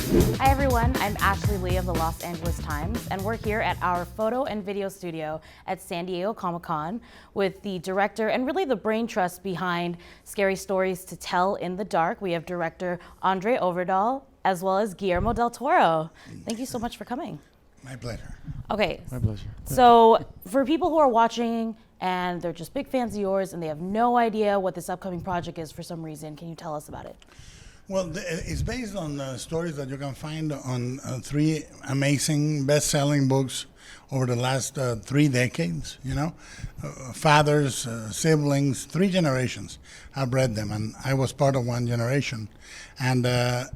Hi everyone, I'm Ashley Lee of the Los Angeles Times, and we're here at our photo and video studio at San Diego Comic-Con with the director and really the brain trust behind Scary Stories to Tell in the Dark. We have director André Ovredal as well as Guillermo del Toro. Thank you so much for coming. My pleasure. Okay. My pleasure. So for people who are watching and they're just big fans of yours and they have no idea what this upcoming project is for some reason, can you tell us about it? Well, it's based on stories that you can find on three amazing best-selling books over the last 3 decades, you know. Fathers, siblings, 3 generations have read them, and I was part of one generation. And,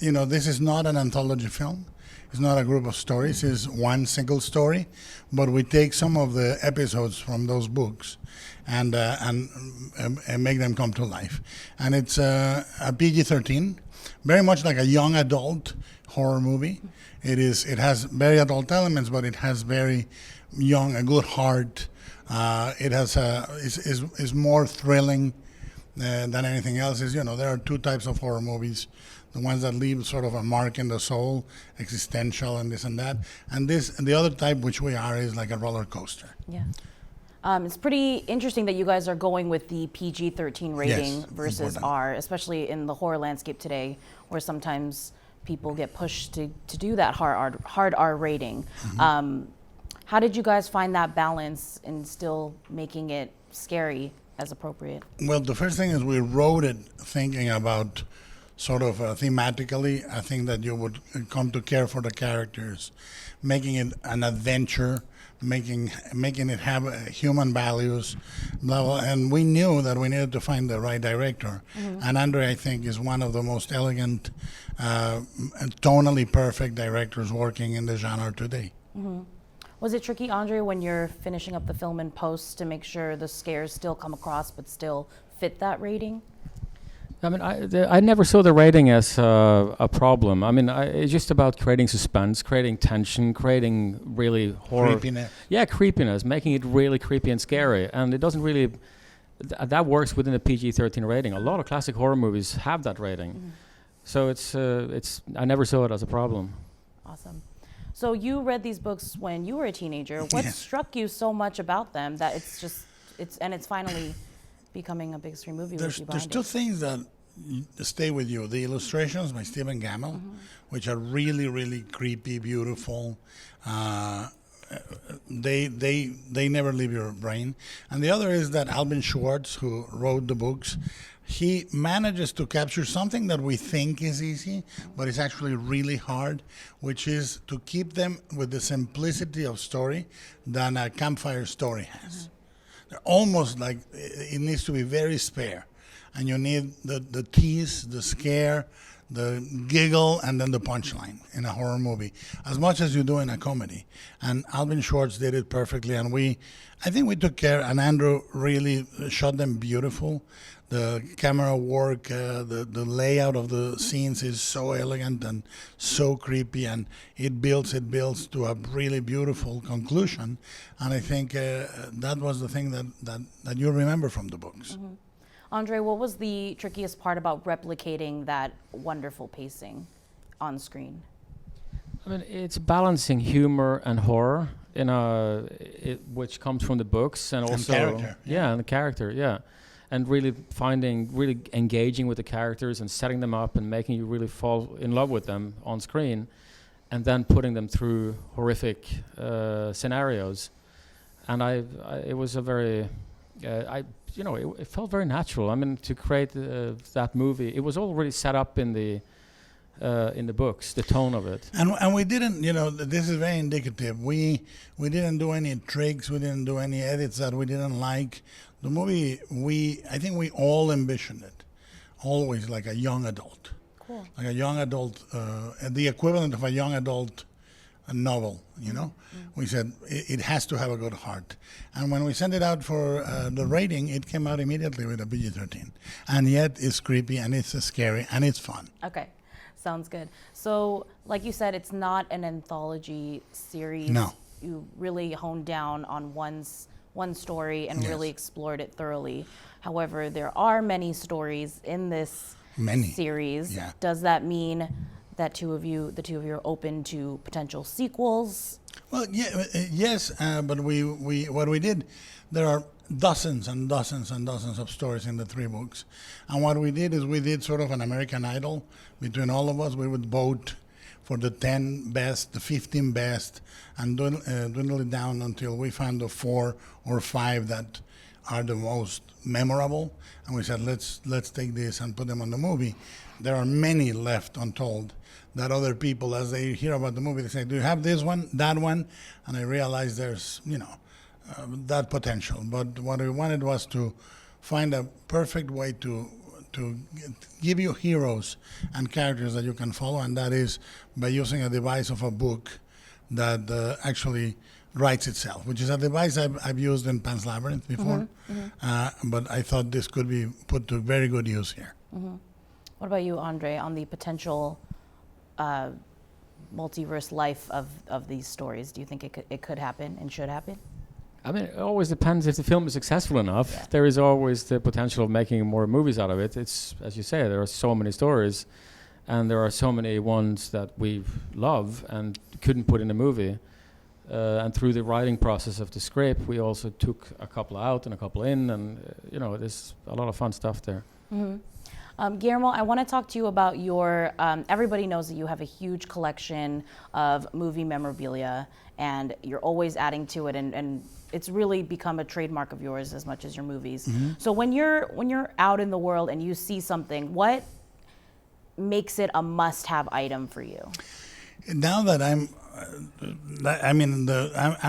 you know, this is not an anthology film. It's not a group of stories. It's one single story, but we take some of the episodes from those books and make them come to life. And it's a PG-13, very much like a young adult horror movie. It has very adult elements, but it has very young, a good heart. It has is more thrilling than anything else. Is, you know, there are 2 types of horror movies. The ones that leave sort of a mark in the soul, existential and this and that. And the other type, which we are, is like a roller coaster. Yeah. It's pretty interesting that you guys are going with the PG-13 rating versus important. R, especially in the horror landscape today, where sometimes people get pushed to do that hard R rating. Mm-hmm. How did you guys find that balance in still making it scary as appropriate? Well, the first thing is we wrote it thinking about sort of thematically. I think that you would come to care for the characters, making it an adventure, making it have human values, blah, blah. And we knew that we needed to find the right director. Mm-hmm. And Andre, I think, is one of the most elegant, tonally perfect directors working in the genre today. Mm-hmm. Was it tricky, Andre, when you're finishing up the film in post to make sure the scares still come across but still fit that rating? I mean, I never saw the rating as a problem. I mean, it's just about creating suspense, creating tension, creating really horror. Creepiness. Yeah, creepiness, making it really creepy and scary. And it doesn't really, that works within the PG-13 rating. A lot of classic horror movies have that rating. Mm-hmm. So I never saw it as a problem. Awesome. So you read these books when you were a teenager. What struck you so much about them that it's finally becoming a big screen movie? There's 2 things that stay with you. The illustrations by Stephen Gammell, mm-hmm. which are really, really creepy, beautiful. They never leave your brain. And the other is that Alvin Schwartz, who wrote the books, he manages to capture something that we think is easy, but it's actually really hard, which is to keep them with the simplicity of story that a campfire story has. Mm-hmm. They're almost like it needs to be very spare. And you need the tease, the scare, the giggle, and then the punchline in a horror movie, as much as you do in a comedy. And Alvin Schwartz did it perfectly, and I think we took care, and Andrew really shot them beautiful. The camera work, the layout of the scenes is so elegant and so creepy, and it builds to a really beautiful conclusion. And I think that was the thing that you remember from the books. Mm-hmm. Andre, what was the trickiest part about replicating that wonderful pacing on screen? I mean, it's balancing humor and horror which comes from the books and also character. And the character, yeah. And really engaging with the characters and setting them up and making you really fall in love with them on screen, and then putting them through horrific scenarios. And it was a very, it felt very natural. I mean, to create that movie, it was already set up in the books, the tone of it. And we didn't, this is very indicative. We didn't do any tricks. We didn't do any edits that we didn't like. The movie, I think we all envisioned it, always like a young adult. Cool. Like a young adult, the equivalent of a young adult novel, Mm-hmm. We said it has to have a good heart. And when we sent it out for the rating, it came out immediately with a PG-13. And yet it's creepy and it's scary and it's fun. Okay. Sounds good. So, like you said, it's not an anthology series. No. You really honed down on one story and really explored it thoroughly. However, there are many stories in this series. Yeah. Does that mean that the two of you are open to potential sequels? Well, yeah, yes, but what we did, there are dozens and dozens and dozens of stories in the 3 books, and what we did is we did sort of an American Idol between all of us. We would vote for the 10 best, the 15 best, and dwindle it down until we found the 4 or 5 that are the most memorable, and we said let's take this and put them on the movie. There are many left untold that other people, as they hear about the movie, they say, do you have this one, that one? And I realized there's, that potential. But what we wanted was to find a perfect way to give you heroes and characters that you can follow, and that is by using a device of a book that actually writes itself, which is a device I've used in Pan's Labyrinth before, but I thought this could be put to very good use here. What about you, Andre, on the potential multiverse life of these stories? Do you think it could happen and should happen? I mean, it always depends if the film is successful enough. Yeah. There is always the potential of making more movies out of it. It's, as you say, there are so many stories, and there are so many ones that we love and couldn't put in a movie. And through the writing process of the script, we also took a couple out and a couple in, and there's a lot of fun stuff there. Guillermo, I want to talk to you about your, everybody knows that you have a huge collection of movie memorabilia, and you're always adding to it, and it's really become a trademark of yours as much as your movies. So when you're out in the world and you see something, what makes it a must-have item for you? Now that I'm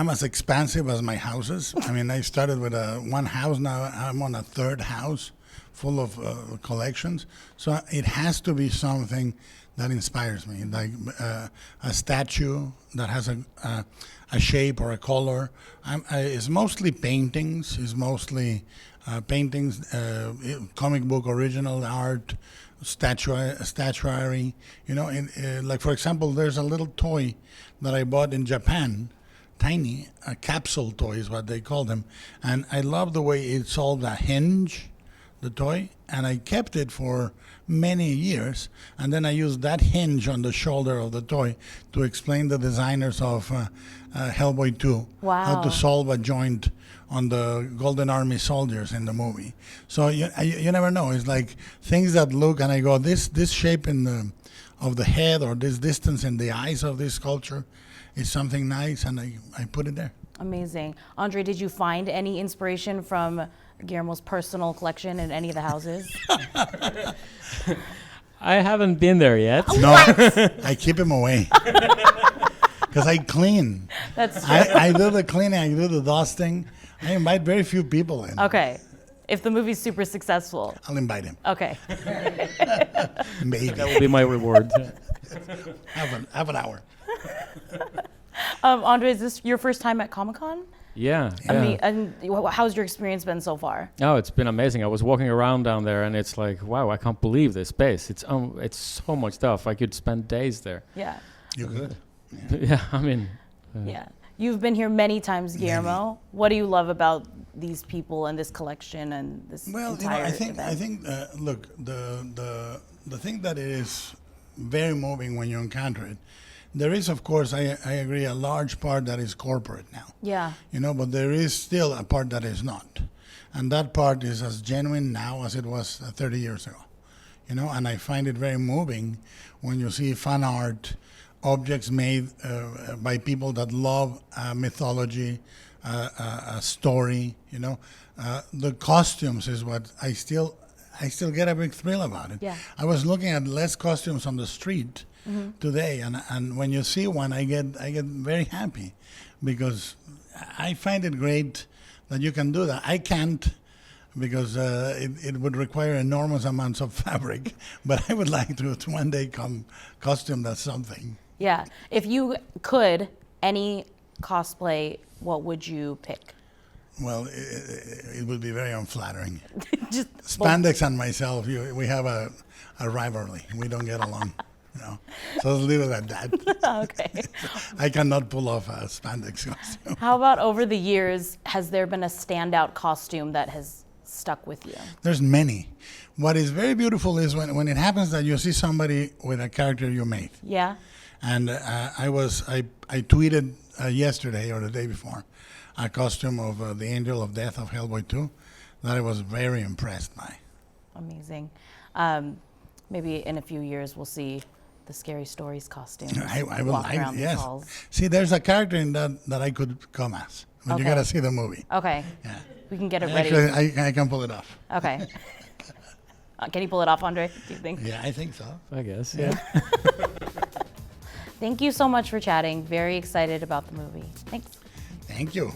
as expansive as my houses. I mean, I started with one house, now I'm on a 3rd house full of collections. So it has to be something that inspires me, like a statue that has a shape or a color. It's mostly paintings. It's mostly paintings, comic book original art, statuary. Like for example, there's a little toy that I bought in Japan. Tiny, a capsule toy is what they call them, and I love the way it solved a hinge, the toy, and I kept it for many years, and then I used that hinge on the shoulder of the toy to explain the designers of Hellboy 2, how to solve a joint on the Golden Army soldiers in the movie. So you never know. It's like things that look, and I go, this shape of the head or this distance in the eyes of this sculpture is something nice, and I put it there. Amazing. Andre, did you find any inspiration from Guillermo's personal collection in any of the houses? I haven't been there yet. No, I keep him away. Because I clean. That's true. I do the cleaning, I do the dusting. I invite very few people in. Okay. If the movie's super successful, I'll invite him. Okay. Maybe. That will be my reward. Have an hour. Andre, is this your first time at Comic-Con? Yeah. I mean, and how's your experience been so far? Oh, it's been amazing. I was walking around down there, and it's like, wow, I can't believe this space. It's so much stuff. I could spend days there. Yeah. You could. Yeah, I mean. Yeah. You've been here many times, Guillermo. What do you love about these people and this collection and this entire event? I think look, the thing that is very moving when you encounter it, there is, of course, I agree, a large part that is corporate now. Yeah. But there is still a part that is not. And that part is as genuine now as it was 30 years ago. And I find it very moving when you see fan art, objects made by people that love mythology, a story, the costumes is what I still get a big thrill about it. Yeah. I was looking at less costumes on the street today, and when you see one, I get very happy, because I find it great that you can do that. I can't, because it would require enormous amounts of fabric, but I would like to one day costume that something. Yeah. If you could, any cosplay, what would you pick? Well, it would be very unflattering. Just Spandex and myself, we have a rivalry. We don't get along. So let's leave it at that. Okay. I cannot pull off a spandex costume. How about over the years, has there been a standout costume that has stuck with you? There's many. What is very beautiful is when it happens that you see somebody with a character you made. Yeah. And I tweeted yesterday or the day before a costume of the Angel of Death of Hellboy 2 that I was very impressed by. Amazing. Maybe in a few years we'll see the Scary Stories costume. I will. Walk around the Yes. halls. See, there's a character in that I could come as. But you Okay. gotta see the movie. Okay. Yeah. We can get it ready. Actually, I can pull it off. Okay. Can you pull it off, Andre? Do you think? Yeah, I think so. I guess. Yeah. Thank you so much for chatting. Very excited about the movie. Thanks. Thank you.